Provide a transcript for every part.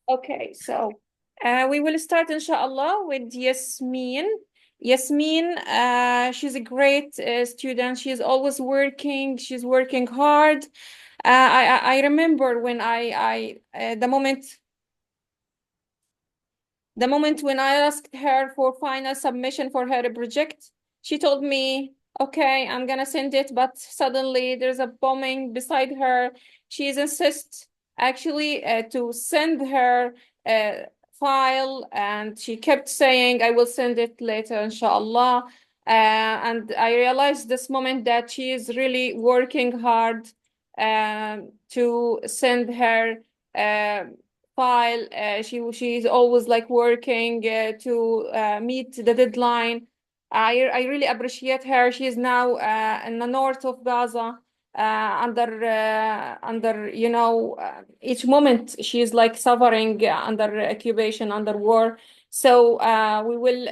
Okay, so we will start inshallah with Yasmin. Yasmin, she's a great student. She's always working. She's working hard. I remember when the moment when I asked her for final submission for her project, she told me, okay, I'm gonna send it, but suddenly there's a bombing beside her. She insists actually to send her file, and she kept saying, I will send it later, inshallah. And I realized this moment that she is really working hard to send her uh, file. She's always like working to meet the deadline. I really appreciate her. She is now in the north of Gaza, under each moment she is like suffering under occupation, under war. So we will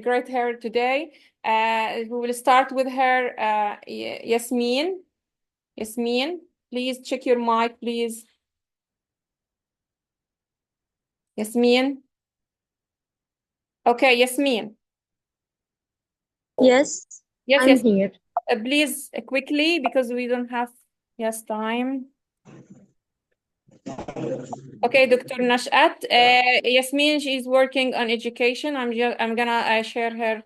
greet her today. We will start with her. Yasmin. Yasmin, please check your mic, please. Yasmin. Okay, Yasmin. Yes, Yes, I'm yes. here. Please quickly because we don't have time. Okay, Dr. Nashat. Yasmin, she's working on education. I'm gonna share her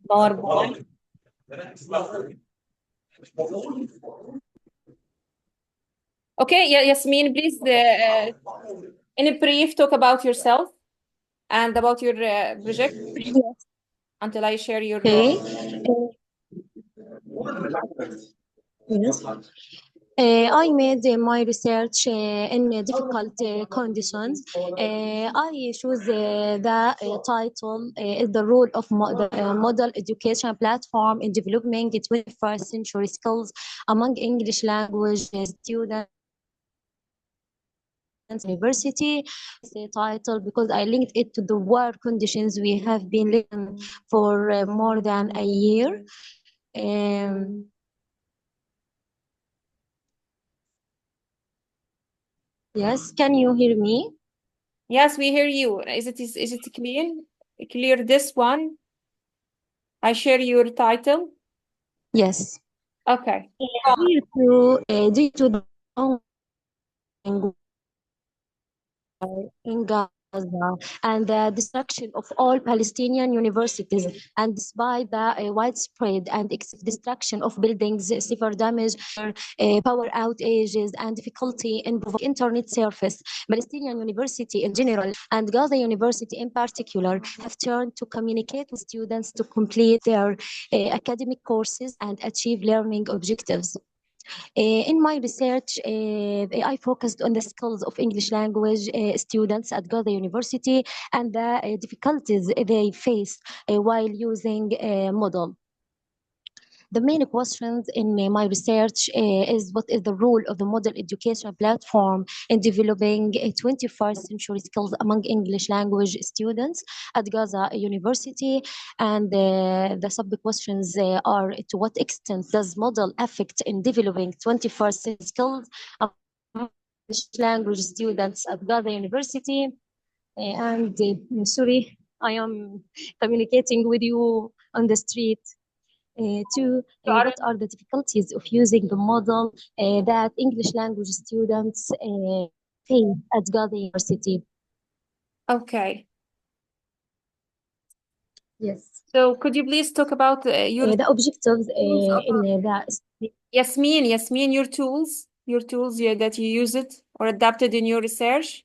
PowerPoint. Okay, yeah, Yasmin, please in a brief talk about yourself and about your project Yes. until I share your Okay. Yes. I made my research in difficult conditions. I choose the title is the role of the model education platform in developing 21st century skills among English language students. University. The title because I linked it to the war conditions we have been living for more than a year. Um, yes, can you hear me? Yes, we hear you. Is it clear this one? I share your title. Yes. Okay. Due to the ongoing in Gaza and the destruction of all Palestinian universities, and despite the widespread and excessive destruction of buildings, severe damage, power outages, and difficulty in providing internet service, Palestinian University in general and Gaza University in particular have turned to communicate with students to complete their academic courses and achieve learning objectives. In my research, I focused on the skills of English language students at Gaza University and the difficulties they face while using a model. The main questions in my research is what is the role of the model education platform in developing 21st century skills among English language students at Gaza University, and the sub questions are to what extent does model affect in developing 21st century skills among English language students at Gaza University, and sorry, I am communicating with you on the street. What are the difficulties of using the model that English language students face at Gaza University? Okay. Yes. So could you please talk about your The objectives tools in the Yasmin, your tools, yeah, that you use it or adapted in your research?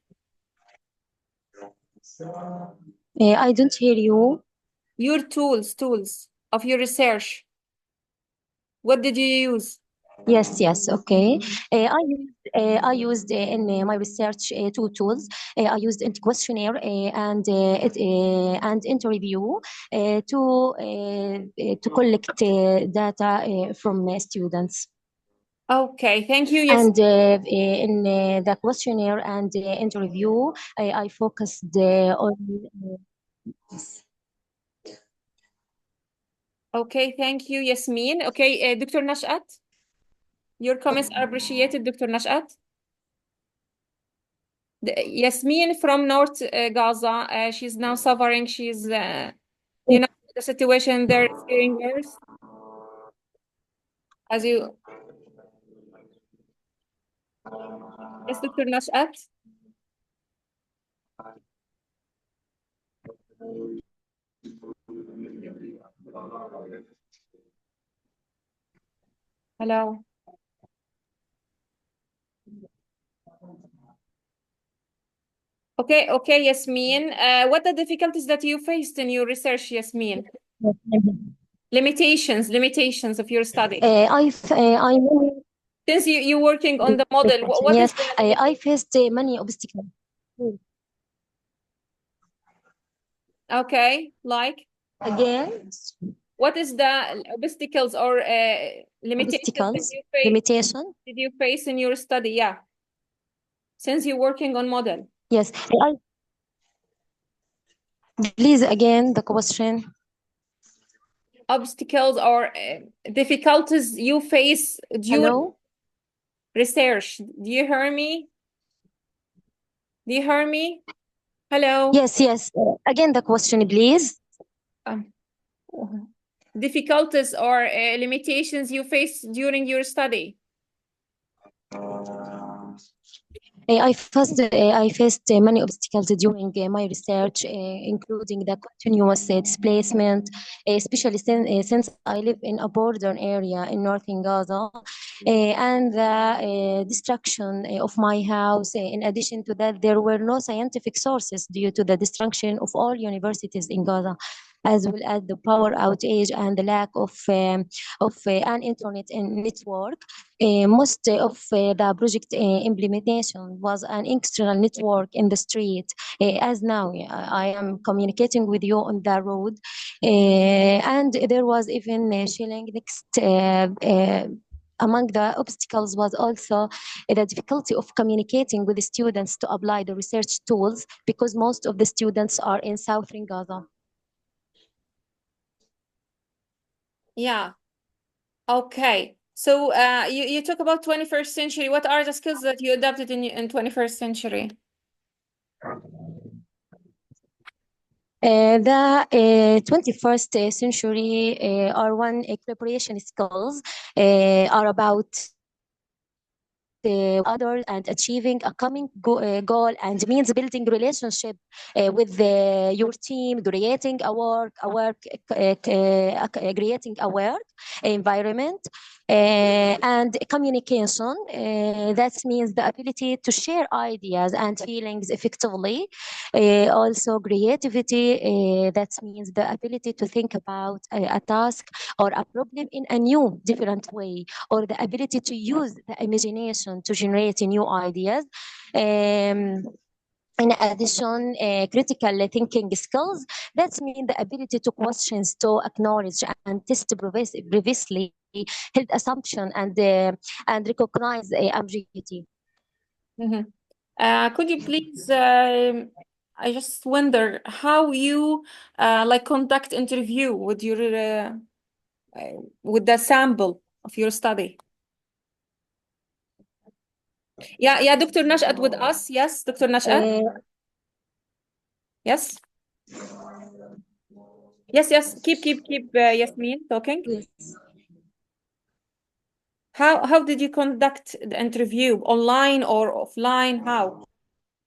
I don't hear you. Your tools of your research. What did you use? Yes, okay. I used in my research two tools. I used a questionnaire and interview to collect data from students. Okay, thank you. Yes. And in the questionnaire and interview, I focused on. Okay, thank you, Yasmin. Okay, Dr. Nashat. Your comments are appreciated, Dr. Nashat. Yasmin from North Gaza, she's now suffering. She's, you know, the situation there is getting worse. As you, yes, Dr. Nashat. Hello. Okay, Yasmin. What the difficulties that you faced in your research, Yasmin? Limitations of your study. I Since you're working on the model, what is yes, the I faced many obstacles. okay, like Again, what is the obstacles or limitations that obstacles, you face limitation. did you face in your study? Yeah, since you're working on model. Yes, please again the question. Obstacles or difficulties you face during Hello? research. Do you hear me? Do you hear me? Hello. Yes, yes. Again the question, please. Um, difficulties or limitations you face during your study. I faced many obstacles during my research, including the continuous displacement, especially since I live in a border area in northern Gaza, and the destruction of my house. In addition to that, there were no scientific sources due to the destruction of all universities in Gaza, as well as the power outage and the lack of an internet network. Most of the project implementation was an external network in the street. As now I am communicating with you on the road, and there was even shelling next. Among the obstacles was also the difficulty of communicating with the students to apply the research tools because most of the students are in southern Gaza. Yeah. Okay. So you talk about 21st century. What are the skills that you adapted in 21st century? The 21st century R1 collaboration skills are about others and achieving a common goal and means building relationship with your team, creating a work environment, and communication. That means the ability to share ideas and feelings effectively. Also creativity. That means the ability to think about a task or a problem in a new, different way, or the ability to use the imagination to generate new ideas. In addition, critical thinking skills, that means the ability to questions, to acknowledge and test previously held assumption and recognize ambiguity. Mm-hmm. Could you please, I just wonder how you like conduct interview with your with the sample of your study. Yeah, Dr. Nashat with us. Yes, Dr. Nashat. Yes. Yes. Keep Yasmin talking. Yes. How did you conduct the interview? Online or offline? How?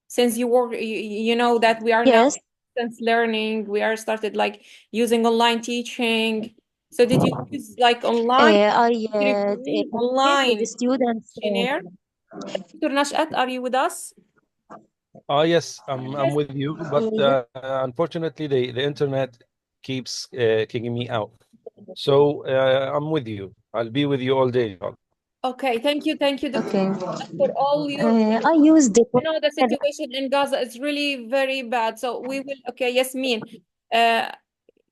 Since you work, you know that we are now Yes. distance learning, we are started like using online teaching. So did you use like online I interview, communicate with the online students. questionnaire? Dr. Nashat, are you with us? Yes, I'm with you, but unfortunately, the internet keeps kicking me out. So I'm with you. I'll be with you all day. Okay, thank you, Dr. Okay. Nashat, for all your. I use the You know the situation in Gaza is really very bad. So we will. Okay, Yasmin.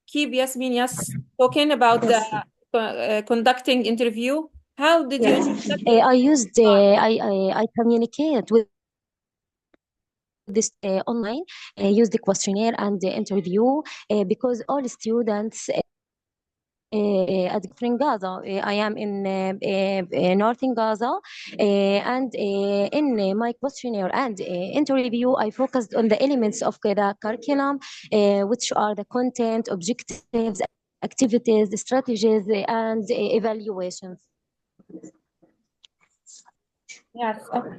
Keep Yasmin. Yes, talking about the conducting interview. How did you conduct it? I used I communicate with this online, use the questionnaire and the interview because all students at different Gaza. I am in northern Gaza, and in my questionnaire and interview, I focused on the elements of the curriculum, which are the content, objectives, activities, strategies, and evaluations. Yes, okay.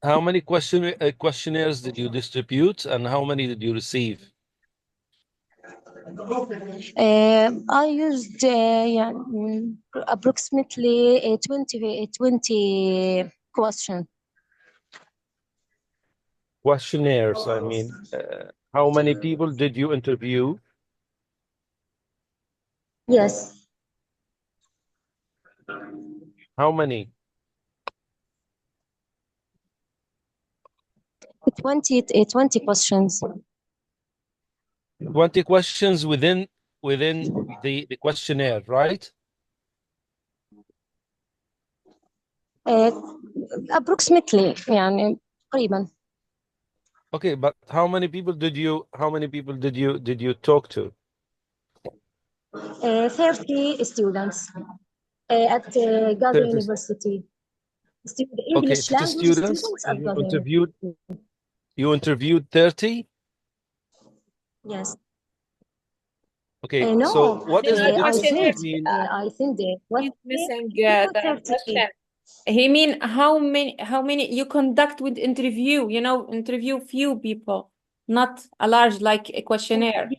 How many questionnaires did you distribute, and how many did you receive? I used approximately 20 questions. Questionnaires, I mean, how many people did you interview? Yes, How many? 20 questions. 20 questions within the questionnaire, right? approximately يعني تقريبا. Okay, but how many people did you talk to? 30 students at Gaza 30. University. Okay, English 30 language students, students at and Gaza University. you interviewed 30? Yes. Okay, No, so what is the I difference think between I think he's missing people the 30. question. He mean how many you conduct with interview, interview few people, not a large like a questionnaire.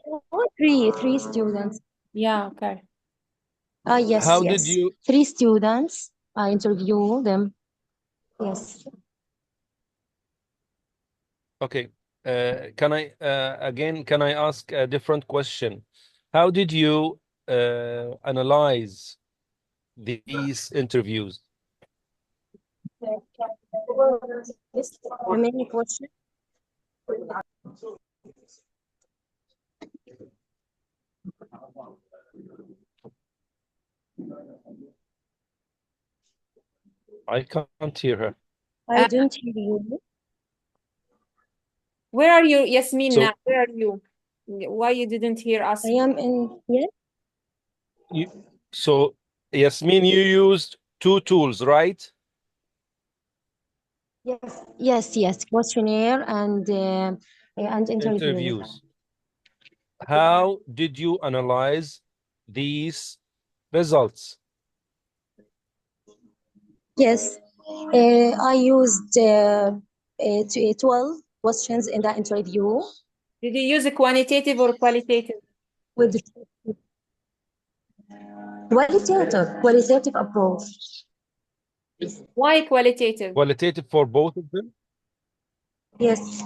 Three students. Yeah, okay. Yes, how yes. did you 3 students. I interview them. Yes. okay, can I again, can I ask a different question? How did you analyze these interviews? How many questions? I can't hear her. I don't hear you. Where are you, Yasmin, So now? Where are you? Why you didn't hear us? I am in, yes. so Yasmin, you used 2 tools, right? Yes. Questionnaire and interview. Interviews. How did you analyze these results? Yes. I used 12 questions in the interview Did you use a quantitative or qualitative? with qualitative approach. Why qualitative? Qualitative for both of them? Yes.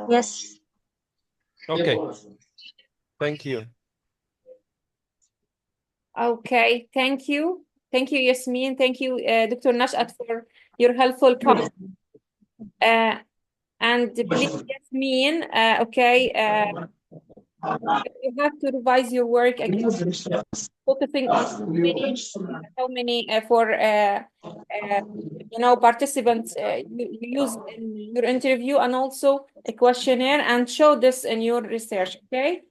Yes. Okay. Thank you. Okay, thank you. Thank you, Yasmin. Thank you, Dr. Nashat, for your helpful comment. And please, Yasmin, okay, you have to revise your work again, focusing on how many participants you use in your interview, and also a questionnaire, and show this in your research, okay?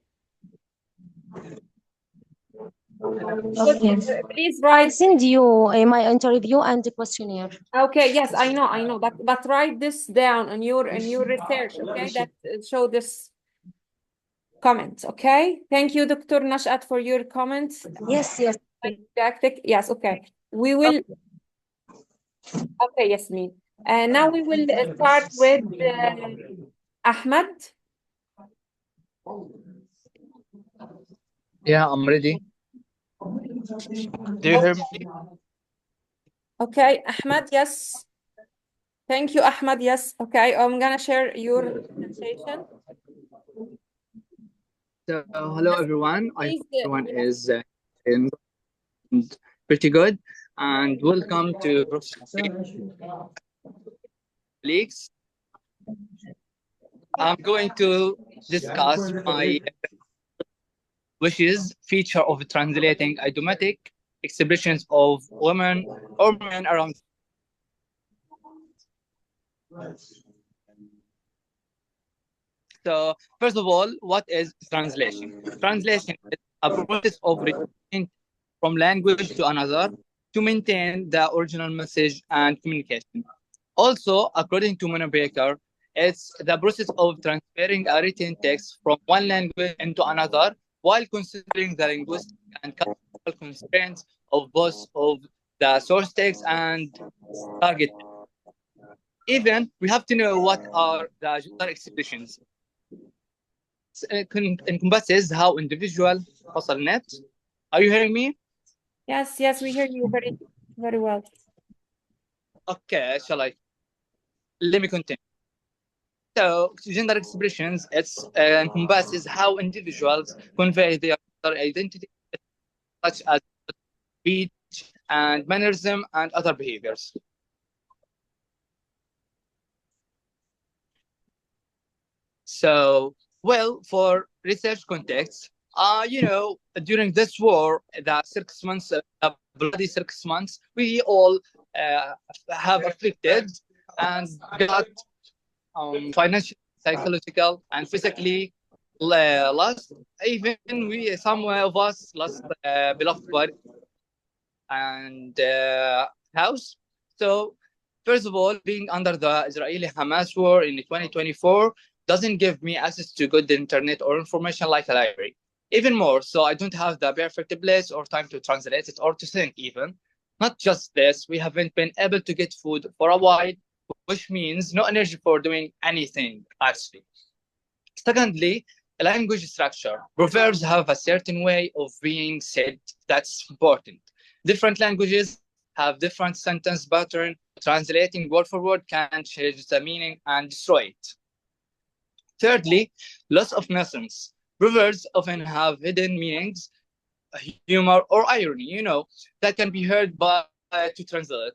Okay. Please I write. send you my interview and the questionnaire. Okay, yes, I know, but write this down in your research, okay? That show this comment, okay? Thank you, Dr. Nashat, for your comments. Yes. Didactic. Yes, okay. We will. Okay, Yasmin. Now we will start with Ahmed. Yeah, I'm ready. Do you hear me? Okay, Ahmed, yes. Thank you, Ahmed. Yes. Okay, I'm gonna share your presentation. So, hello everyone. I Please, hope everyone is in pretty good, and welcome to colleagues. I'm going to discuss my wishes feature of translating idiomatic expressions of women or men around. So first of all, what is translation? Translation is a process of reading from language to another to maintain the original message and communication. Also, according to Mona Baker, it's the process of transferring a written text from one language into another while considering the linguistic and cultural constraints of both of the source text and target. Even we have to know what are the gender expressions. Encompasses how individual حصل net. Are you hearing me? Yes, yes, we hear you very, very well. Okay, shall I? Let me continue. So, gender expressions encompasses how individuals convey their identity, such as speech and mannerism and other behaviors. So, well, for research context, during this war, the 6 months, bloody 6 months, we all have afflicted and got financial, psychological, and physically lost. Even some of us lost beloved body and house. So, first of all, being under the Israeli-Hamas war in 2024 doesn't give me access to good internet or information like a library. Even more, so I don't have the perfect place or time to translate it or to think even. Not just this, we haven't been able to get food for a while, which means no energy for doing anything, actually. Secondly, language structure. Proverbs have a certain way of being said that's important. Different languages have different sentence pattern. Translating word for word can change the meaning and destroy it. Thirdly, loss of nuisance. Proverbs often have hidden meanings, humor, or irony, that can be heard by to translate.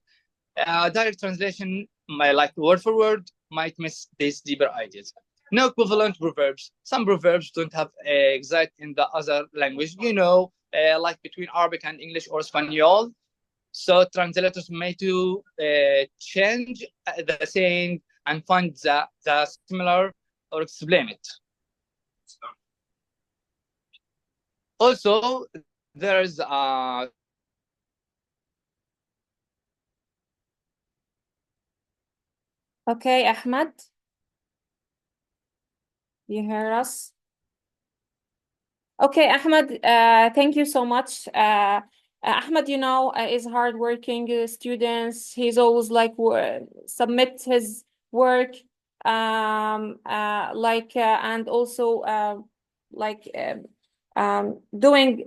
Direct translation, like word for word, might miss these deeper ideas. No equivalent proverbs. Some proverbs don't have exact in the other language, like between Arabic and English or Spanish. So translators may to change the saying and find the similar or explain it. Also, there's Okay, Ahmed, you hear us? Okay, Ahmed, thank you so much. Ahmed, is hardworking students. He's always like submit his work, and also doing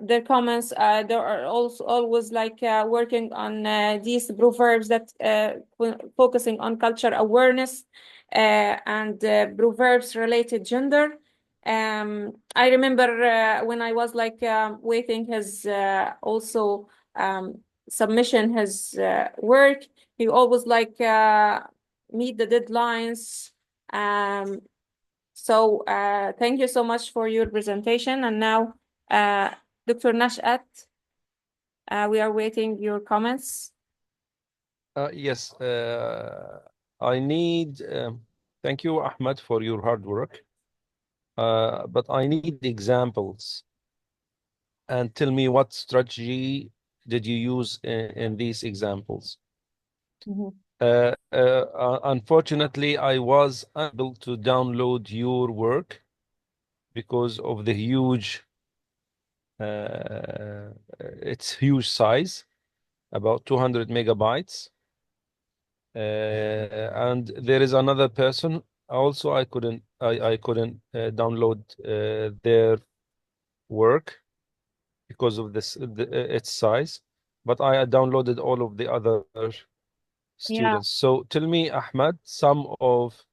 their comments. They are also always like working on these proverbs that focusing on culture awareness and proverbs related gender. I remember when I was like waiting his also submission his work, he always like meet the deadlines. So thank you so much for your presentation. And now, Dr. Nashat, we are waiting your comments. Yes, I need, thank you, Ahmed, for your hard work. But I need examples and tell me what strategy did you use in these examples. Unfortunately, I was unable to download your work because of the huge, its huge size, about 200 megabytes. And there is another person also I couldn't download their work because of its size, but I downloaded all of the other students. So tell me, Ahmed, some of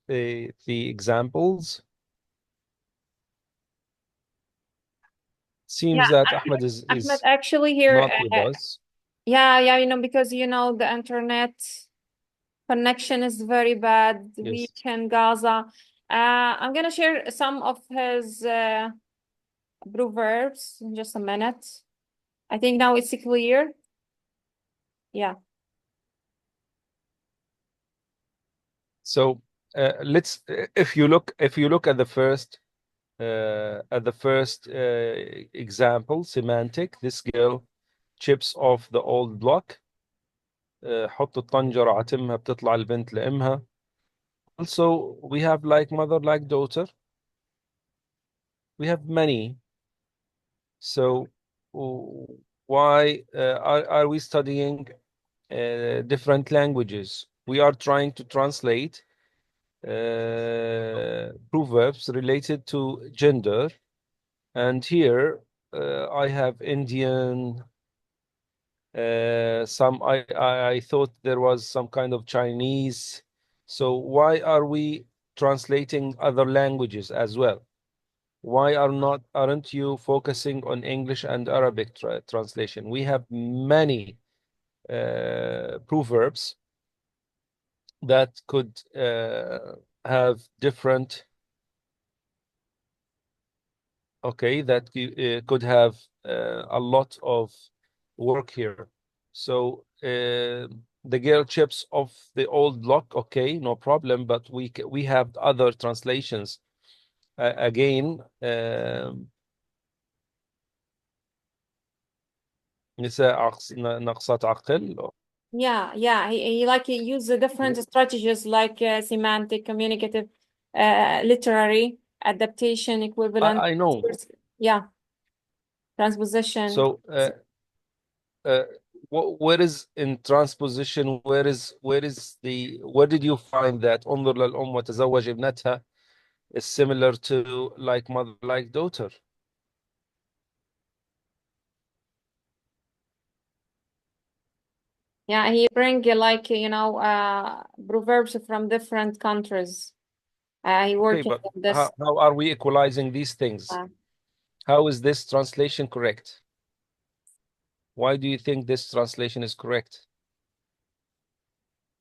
the examples. Seems that Ahmed is Ahmed actually here. not with us. Yeah, because the internet connection is very bad. Yes. Weak in Gaza. I'm gonna share some of his proverbs in just a minute. I think now it's clear. Yeah. So let's if you look at the first example, semantic, this girl chips off the old block. حط الطنجرة عتمها بتطلع البنت لأمها. Also, we have like mother, like daughter. We have many. So why are we studying different languages? We are trying to translate proverbs related to gender. And here I have Indian. Some I thought there was some kind of Chinese. So why are we translating other languages as well? Why aren't you focusing on English and Arabic translation? We have many proverbs that could have different. Okay, that could have a lot of work here. So the girl chips off the old block. Okay, no problem. But we have other translations. Again, نساء نقصات عقل. Yeah. He used the different strategies like semantic, communicative, literary, adaptation, equivalent. I know. Yeah. Transposition. So where is in transposition? Where did you find that انظر للأم وتزوج ابنتها is similar to like mother, like daughter? Yeah, he bring like proverbs from different countries. He worked Okay, but on this. how are we equalizing these things? How is this translation correct? Why do you think this translation is correct?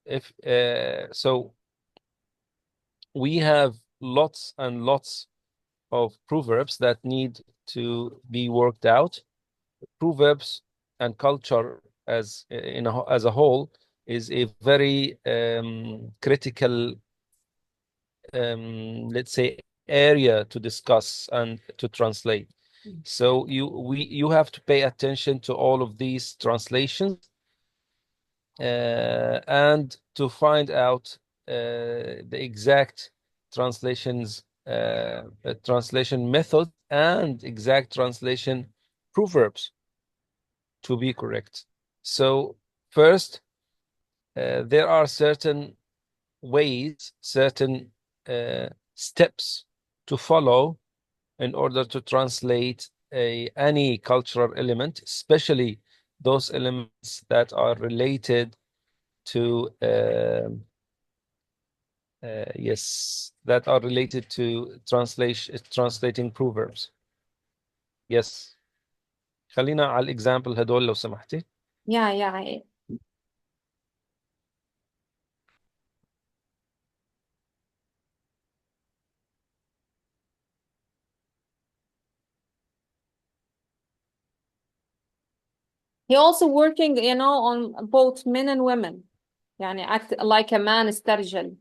If so, we have lots and lots of proverbs that need to be worked out. Proverbs and culture as a whole is a very critical, let's say, area to discuss and to translate. So you have to pay attention to all of these translations and to find out the exact translations, translation method and exact translation proverbs to be correct. So first, there are certain ways, certain steps to follow in order to translate any cultural element, especially those elements that are related to that are related to translating proverbs. Yes. خلينا على الإكزامبل هدول لو سمحتي. Yeah. He also working, on both men and women. يعني act like a man استرجل.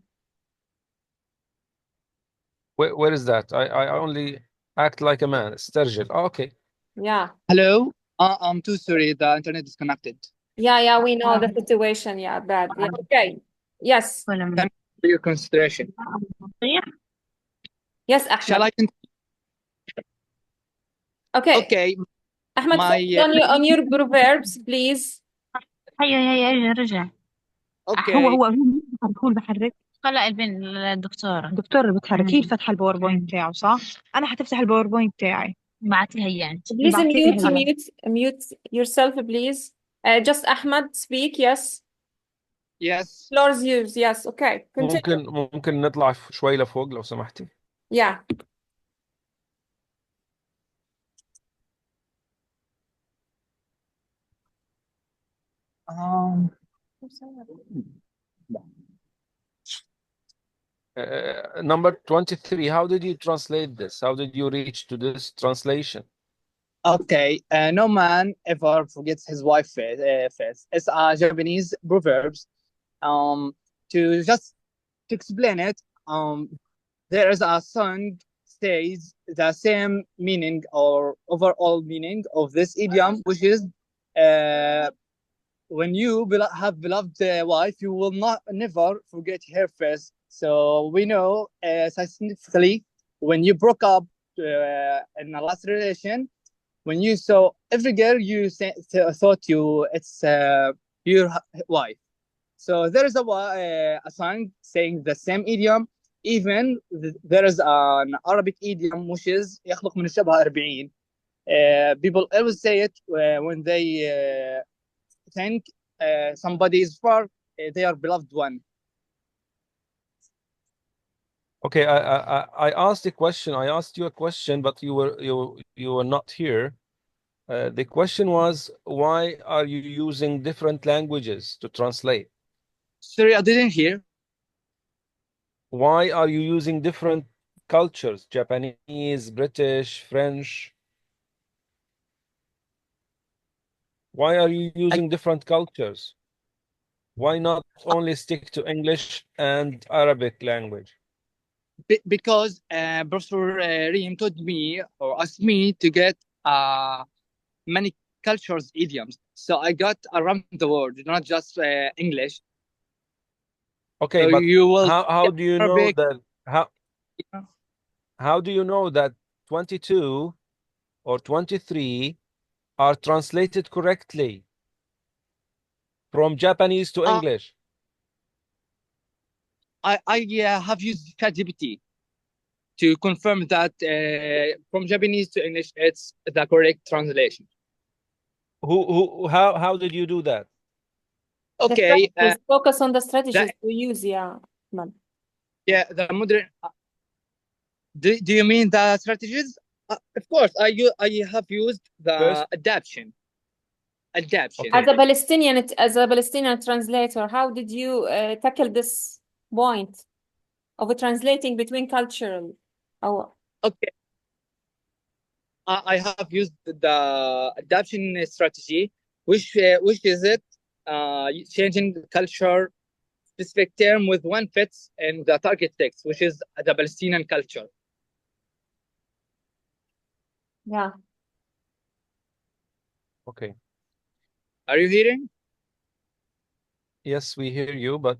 Where is that? I only act like a man. استرجل. Oh, okay. Yeah. Hello. I'm too sorry. The internet is connected. Yeah, we know the situation. Yeah, bad. Yeah, okay. Yes. Thank you for your consideration. Yes, Ahmed. Shall I continue? Okay. Okay. Ahmed, focus on your proverbs, please. هيا رجع. Okay. هو بحرك. لا الدكتور اللي بتحرك هي اللي فاتحه الباوربوينت بتاعه صح؟ انا حتفتح الباوربوينت بتاعي. بعتيها هي انت. Please mute yourself, please. Just Ahmed speak. Yes. Yes. Floor's yours. Yes. Okay. Continue. ممكن نطلع شوي لفوق لو سمحتي. Yeah. Number 23, how did you translate this? How did you reach to this translation? Okay, no man ever forgets his wife face. It's a Japanese proverbs. To explain it, there is a song says the same meaning or overall meaning of this idiom, which is when you have beloved wife, you will not never forget her face. So we know scientifically, when you broke up in a last relation, when you saw every girl, you thought it's your wife. So there is a song saying the same idiom. Even there is an Arabic idiom which is يخلق من الشبه 40. People always say it when they think somebody is far, their beloved one. Okay, I asked a question. I asked you a question, but you were not here. The question was, why are you using different languages to translate? Sorry, I didn't hear. Why are you using different cultures? Japanese, British, French? Why are you using different cultures? Why not only stick to English and Arabic language? Because Professor Reem told me or asked me to get many cultures idioms. So I got around the world, not just English. Okay, So but you will how do you know Arabic. that how do you know that 22 or 23 are translated correctly from Japanese to English? I have used ChatGPT to confirm that from Japanese to English, it's the correct translation. How did you do that? Okay. Focus on the strategies to use, Ahmed. Yeah, the modern. Do you mean the strategies? Of course, I have used the First- adaptation. Okay. As a Palestinian translator, how did you tackle this point of translating between cultural? Okay. I have used the adaptation strategy, which is it changing the culture specific term with one fits in the target text, which is the Palestinian culture. Yeah. Okay. Are you hearing? Yes, we hear you, but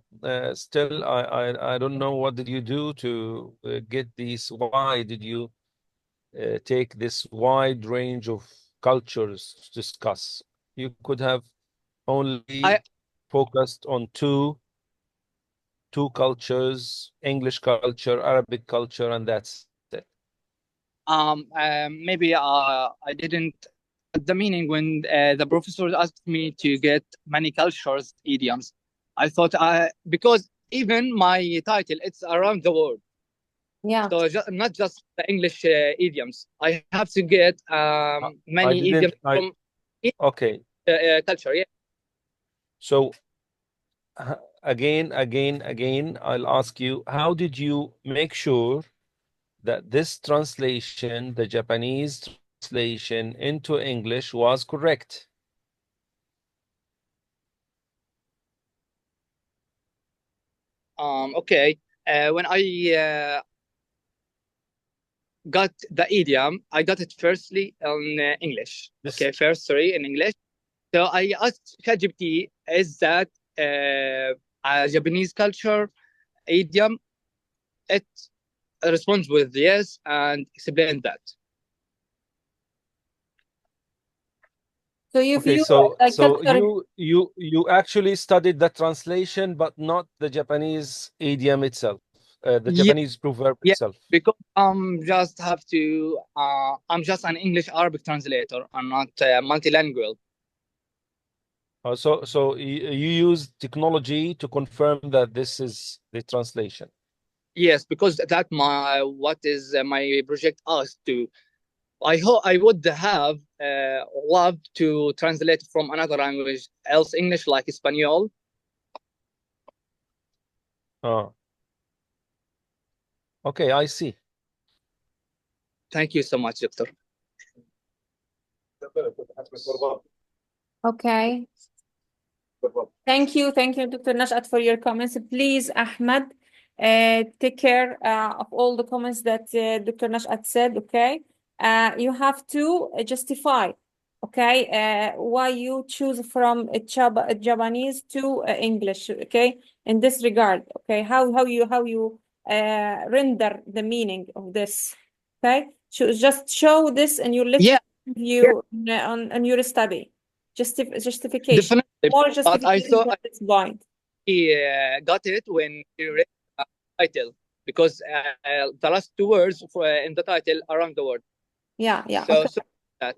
still, I don't know what did you do to get these. Why did you take this wide range of cultures to discuss? You could have only focused on two cultures: English culture, Arabic culture, and that's it. Maybe I didn't the meaning when the professor asked me to get many cultures idioms. I thought because even my title it's around the world. Yeah. So not just the English idioms. I have to get many idioms from okay culture. Yeah. So again, I'll ask you, how did you make sure that this translation, the Japanese translation into English, was correct? Okay. When I got the idiom, I got it firstly in English. Okay, first, sorry, in English. So I asked ChatGPT, is that a Japanese culture idiom? It responds with yes and explain that. So you Okay, view so culture. you actually studied the translation, but not the Japanese idiom itself, the Japanese proverb itself. Because just have to I'm just an English Arabic translator. I'm not multilingual. So you use technology to confirm that this is the translation. Yes, because that what is my project asked to. I hope I would have loved to translate from another language, else English like Espanol. Oh. Okay, I see. Thank you so much, Doctor. Okay. Thank you, Dr. Nashat, for your comments. Please, Ahmed, take care of all the comments that Dr. Nash'at said, okay? You have to justify, okay, why you choose from Japanese to English, okay? In this regard, okay? How you render the meaning of this, okay? Just show this in your Yeah, lecture on your study. Justification. definitely. More But I justification thought for this point. I got it when you read the title, because the last two words in the title are wrong the word. Yeah. So, Okay. so that.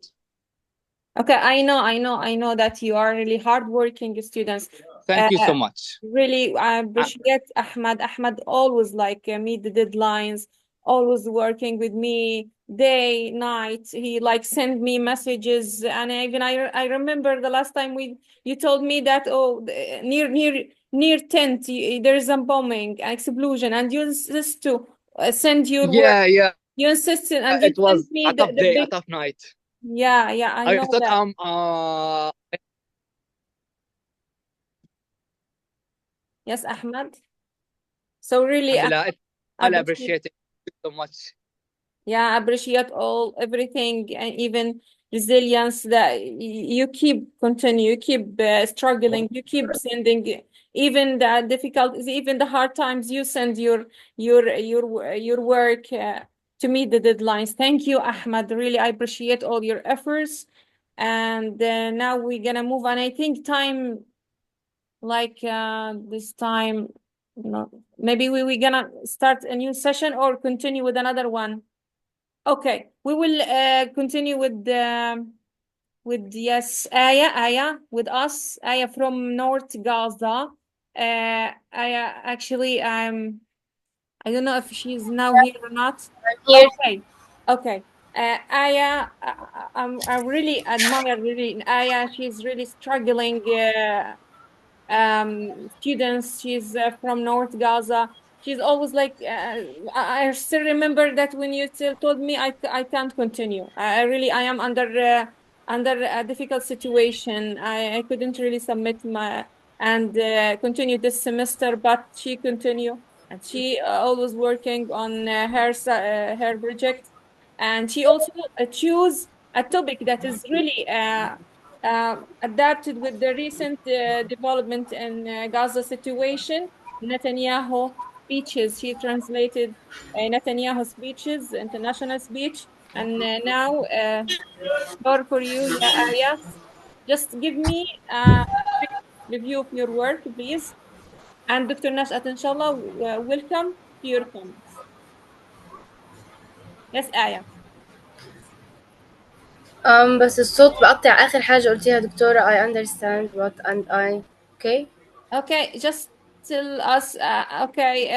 Okay, I know that you are really hardworking students. Thank you so much. Really, I appreciate Ahmad. Ahmad always like meet the deadlines, always working with me day, night. He like send me messages, and even I remember the last time you told me that near tent there is a bombing, an explosion, and you insist to send your work. Yeah. You insisted, and you It was sent me a tough the day, a big. tough night. Yeah, I I know thought that. Yes, Ahmed. So really, Alhamdulillah, I I appreciate, appreciate it so much. yeah, I appreciate everything, and even resilience that you keep continue, you keep struggling, you keep sending, even the difficulties, even the hard times, you send your work to meet the deadlines. Thank you, Ahmed. Really, I appreciate all your efforts. And now we're gonna move on. I think time, like this time, no, maybe we gonna start a new session or continue with another one. Okay, we will continue with yes, Aya with us, Aya from North Gaza. Aya, actually, I don't know if she's now here or not. Here. Okay. Aya, I really admire really Aya. She's really struggling. Students. She's from North Gaza. She's always like, I still remember that when you still told me I can't continue. I am under a difficult situation. I couldn't really submit my and continue this semester, but she continue and she always working on her project, and she also choose a topic that is really adapted with the recent development in Gaza situation. Netanyahu speeches. He translated Netanyahu speeches, international speech, and now door for you, yeah, Aya. Just give me a quick review of your work, please. And Dr. Nashat, inshallah, welcome to your comments. Yes, Aya. بس الصوت بقطع آخر حاجة قلتيها دكتورة. I understand what and I okay. Okay, just tell us, okay,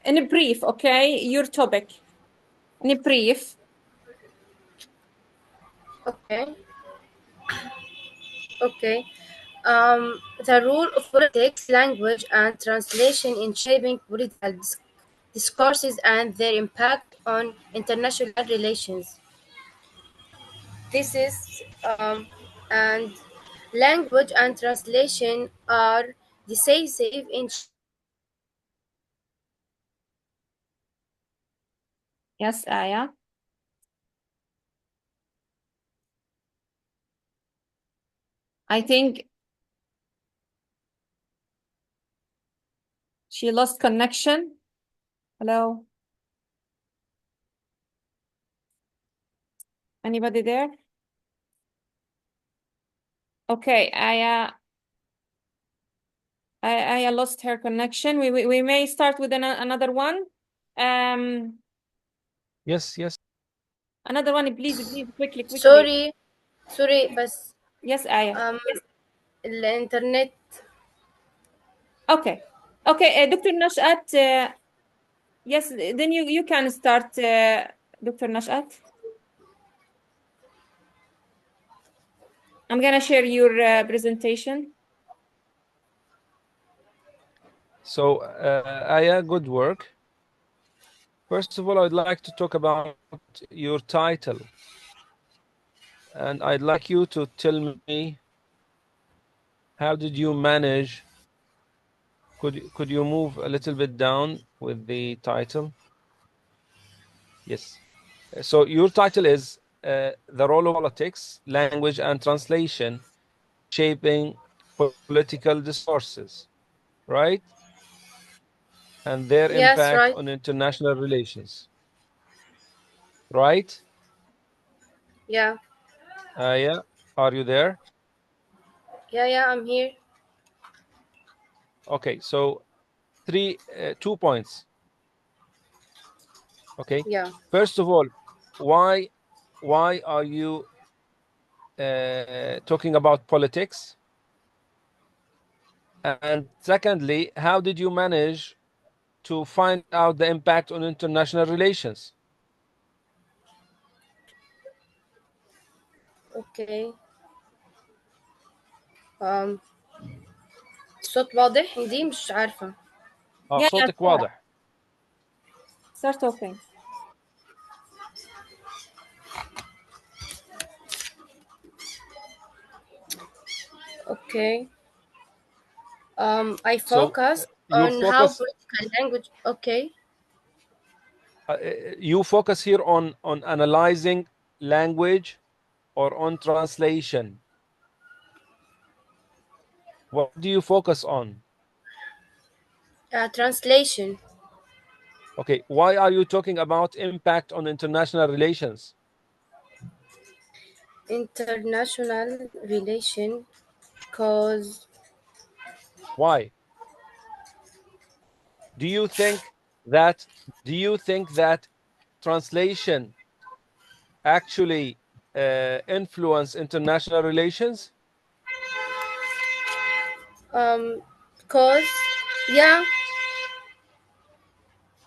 in a brief, okay, your topic. In a brief. Okay. The role of politics, language, and translation in shaping political discourses and their impact on international relations. This is and language and translation are decisive in Yes, Aya. I think she lost connection. Hello? Anybody there? Okay, Aya lost her connection. We may start with another one. Yes. Another one, please, quickly. sorry بس Yes, Aya. الإنترنت. Okay, Dr. Nashat. Yes, then you can start, Dr. Nashat. I'm gonna share your presentation. So, Aya, good work. First of all, I'd like to talk about your title. And I'd like you to tell me, how did you manage Could you move a little bit down with the title? Yes. So your title is The Role of Politics, Language and Translation Shaping Political Discourses, right? And their Yes, impact right. on international relations, right? Yeah. Yeah. Are you there? Yeah, I'm here. Okay, so 2 points. Okay. Yeah. First of all, why are you talking about politics? And secondly, how did you manage to find out the impact on international relations? Okay. الصوت واضح عندي مش عارفة. Yeah, صوتك واضح. start talking. Okay. I So focus you on how focus political language. Okay. you focus here on analyzing language or on translation. What do you focus on? Translation. Okay, why are you talking about impact on international relations? International relation. Cause Why? Do you think that translation actually influence international relations? cause yeah.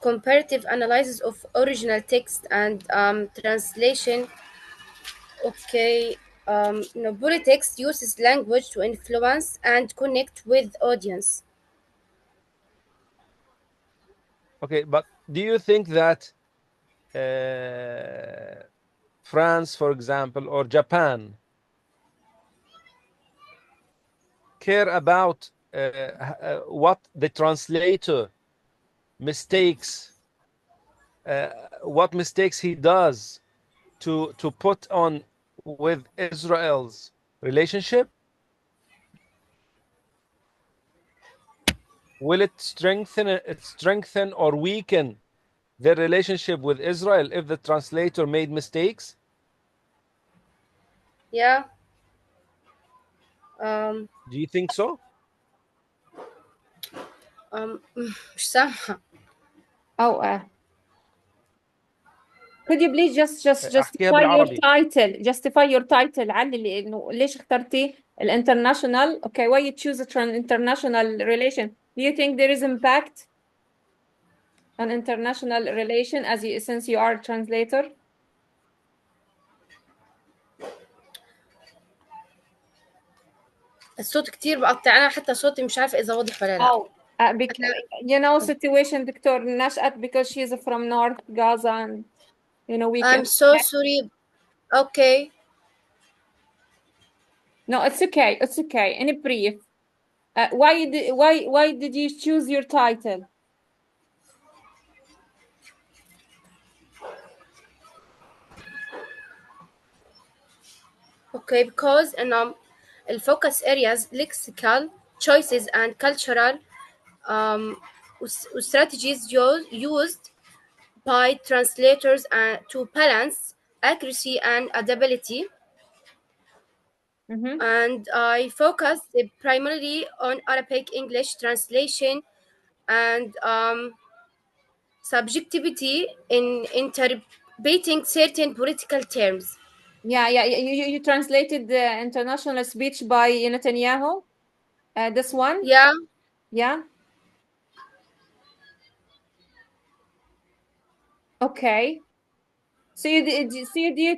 Comparative analysis of original text and translation. Okay. Politics uses language to influence and connect with audience. Okay, but do you think that France, for example, or Japan care about what the translator mistakes, what mistakes he does to put on with Israel's relationship? Will it strengthen or weaken their relationship with Israel if the translator made mistakes? Yeah. Do you think so? مش سامحة. Oh, could you please just احكيها justify your بالعربي. title علي انه ليش اخترتي الانترناشونال. Okay, why you choose international relation? Do you think there is impact on international relation since you are a translator? الصوت كتير بقطع، أنا حتى صوتي مش عارفة إذا واضح ولا لا. Because situation دكتور نشأت because she's from North Gaza and we I'm so sorry. Okay. No, it's okay. It's okay. In a brief, why did you choose your title? Okay, because الفocus areas lexical choices and cultural strategies used by translators to balance accuracy and adaptability. And I focused primarily on Arabic English translation and subjectivity in interpreting certain political terms. Yeah. You translated the international speech by Netanyahu. This one. Yeah. Yeah. Okay. So you did